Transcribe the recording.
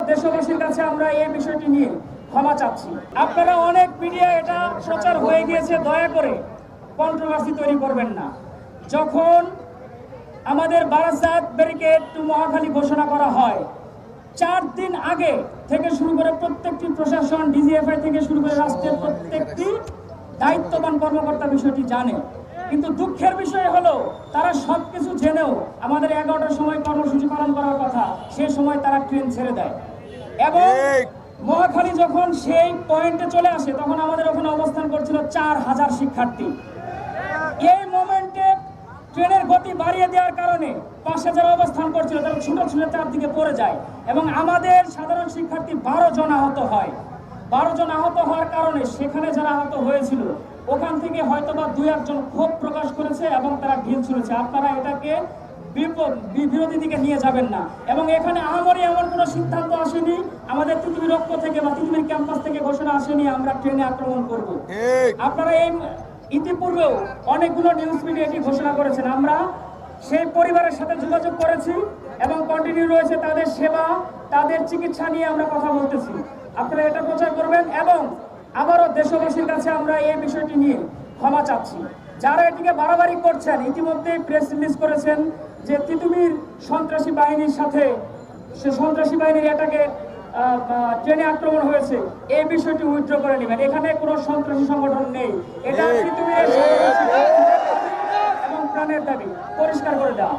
দেশবাসীর কাছে আমরা এই বিষয়টি নিয়ে ক্ষমা চাচ্ছি। আপনারা অনেক মিডিয়া এটা প্রচার হয়ে গিয়েছে, দয়া করে কন্ট্রোভার্সি তৈরি করবেন না। যখন আমাদের বারাসাত ব্যারিকেড টু মহাখালী ঘোষণা করা হয়, 4 দিন আগে থেকে শুরু করে প্রত্যেকটি প্রশাসন, ডিজিএফআই থেকে শুরু করে রাষ্ট্রের প্রত্যেকটি দায়িত্ববান কর্মকর্তা বিষয়টি জানে। কিন্তু দুঃখের বিষয় হলো তারা সবকিছু জেনেও আমাদের 11টার সময় কর্মসূচি পালন করার কথা, সেই সময় তারা ট্রেন ছেড়ে দেয়। এবং মহাখালী যখন সেই পয়েন্টে চলে আসে তখন আমাদের ওখানে অবস্থান করছিল 4000 শিক্ষার্থী। এই মোমেন্টে ট্রেনের গতি বাড়িয়ে দেওয়ার কারণে পাশে যারা অবস্থান করছিল তারা ছুটে ছুটে চারদিকে পড়ে যায় এবং আমাদের সাধারণ শিক্ষার্থী 12 জন আহত হয়। 12 জন আহত হওয়ার কারণে সেখানে যারা আহত হয়েছিল ওখান থেকে হয়তোবা 2-1 জন ক্ষোভ প্রকাশ করেছে এবং তারা ঢিল ছুঁড়েছে। আপনারা এটাকে বিরোধী দিকে নিয়ে যাবেন না। এবং এখানে আহামরি এমন কোনো সিদ্ধান্ত আসেনি, আমাদের তিতুমির পক্ষ থেকে বা তিতুমির ক্যাম্পাস থেকে ঘোষণা আসেনি আমরা ট্রেনে আক্রমণ করব। আপনারা এই ইতিপূর্বেও অনেকগুলো নিউজ মিডিয়া এটি ঘোষণা করেছেন। আমরা সেই পরিবারের সাথে যোগাযোগ করেছি এবং কন্টিনিউ রয়েছে তাদের সেবা, তাদের চিকিৎসা নিয়ে আমরা কথা বলতেছি। আপনারা এটা প্রচার করবেন এবং আবারও দেশবাসীর কাছে আমরা এই বিষয়টি নিয়ে ক্ষমা চাচ্ছি। যারা এটিকে বাড়াবাড়ি করছেন, ইতিমধ্যে প্রেস রিলিজ করেছেন যে তিতুমির সন্ত্রাসী বাহিনীর সাথে, সে সন্ত্রাসী বাহিনীর এটাকে ট্রেনে আক্রমণ হয়েছে, এই বিষয়টি উইথড্র করে নেবেন। এখানে কোনো সন্ত্রাসী সংগঠন নেই, এটা তিতুমিরের এবং প্রাণের দাবি পরিষ্কার করে দেওয়া।